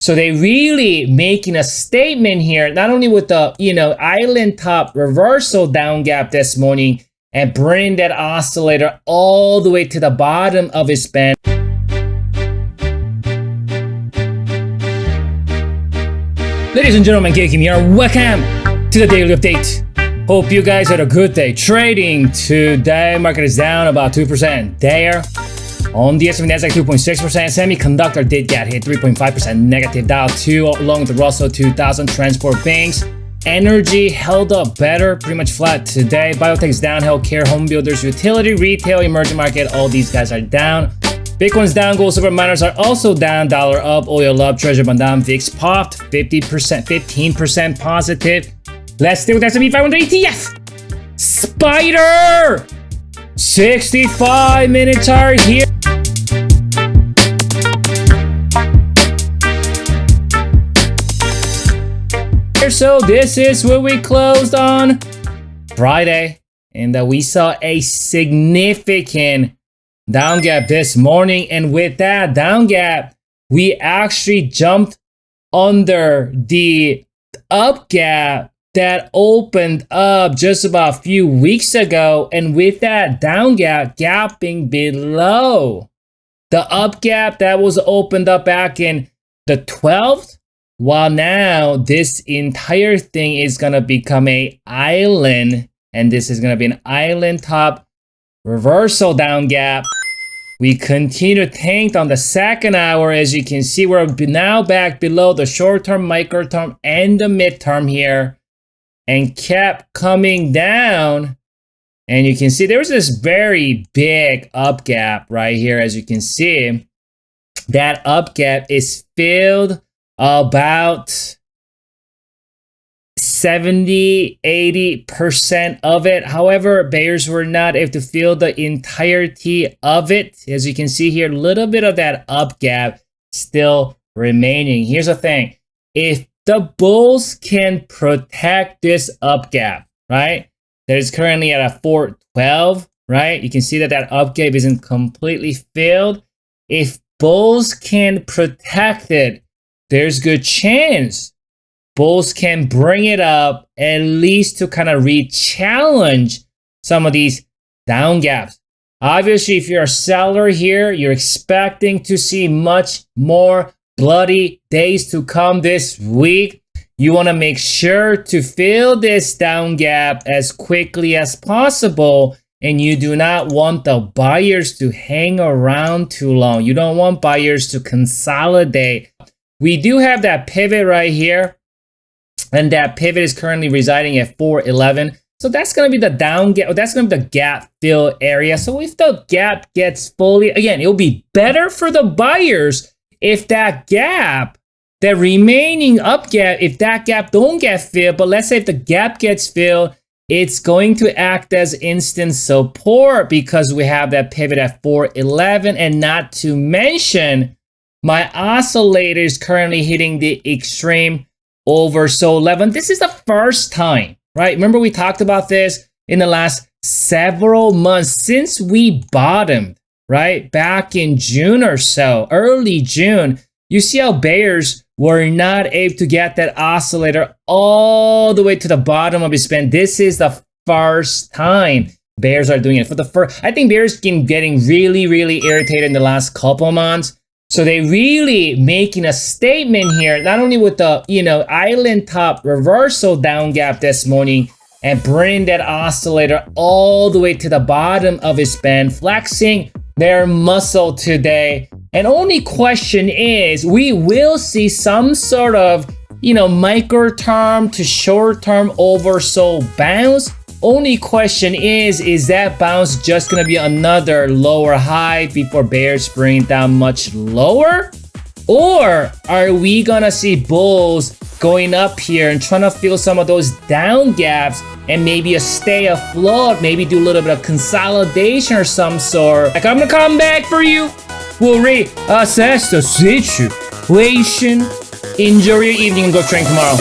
So they really making a statement here, not only with the, island top reversal down gap this morning and bringing that oscillator all the way to the bottom of its band. Ladies and gentlemen, Kim here. Welcome to the daily update. Hope you guys had a good day trading today. Market is down about 2% there. On the S&P Nasdaq, 2.6%. Semiconductor did get hit, 3.5% negative. Dow 2 along with the Russell 2000. Transport banks. Energy held up better, pretty much flat today. Biotech is down. Healthcare, home builders, utility, retail, emerging market. All these guys are down. Bitcoin's down. Gold, silver, miners are also down. Dollar up. Oil up. Treasury bond down. VIX popped 50%, 15% positive. Let's stay with S&P 500 ETF. Spider! 65-minute chart here. So this is where we closed on Friday, and we saw a significant down gap this morning. And with that down gap, we actually jumped under the up gap that opened up just about a few weeks ago. And with that down gap gapping below the up gap that was opened up back in the 12th, while now this entire thing is going to become a island, and this is going to be an island top reversal down gap. We continue to tank on the second hour. As you can see, we're now back below the short-term, micro-term, and the midterm here, and kept coming down. And you can see there was this very big up gap right here. As you can see, that up gap is filled about 70-80% of it. However, bears were not able to fill the entirety of it. As you can see here, a little bit of that up gap still remaining. Here's the thing. If the bulls can protect this up gap, right? That is currently at a 412, right? You can see that that up gap isn't completely filled. If bulls can protect it, there's good chance bulls can bring it up at least to kind of re-challenge some of these down gaps. Obviously, if you're a seller here, you're expecting to see much more bloody days to come this week. You want to make sure to fill this down gap as quickly as possible, and you do not want the buyers to hang around too long. You don't want buyers to consolidate. We do have that pivot right here, and that pivot is currently residing at 411. So that's going to be the down gap. That's going to be the gap fill area. So if the gap gets fully, again, it'll be better for the buyers if that gap, the remaining up gap, if that gap don't get filled. But let's say if the gap gets filled, it's going to act as instant support because we have that pivot at 411, and not to mention, my oscillator is currently hitting the extreme oversold level. This is the first time, right? Remember we talked about this in the last several months since we bottomed, right? Back in June or so, early June. You see how bears were not able to get that oscillator all the way to the bottom of its band. This is the first time bears are doing it. I think bears been getting really, really irritated in the last couple of months. So they really making a statement here, not only with the, island top reversal down gap this morning and bringing that oscillator all the way to the bottom of its band, flexing their muscle today. And only question is, we will see some sort of, micro term to short term oversold bounce. Only question is that bounce just going to be another lower high before bears bring it down much lower? Or are we going to see bulls going up here and trying to fill some of those down gaps and maybe stay afloat, maybe do a little bit of consolidation or some sort? Like, I'm going to come back for you. We'll reassess the situation. Enjoy your evening and go train tomorrow.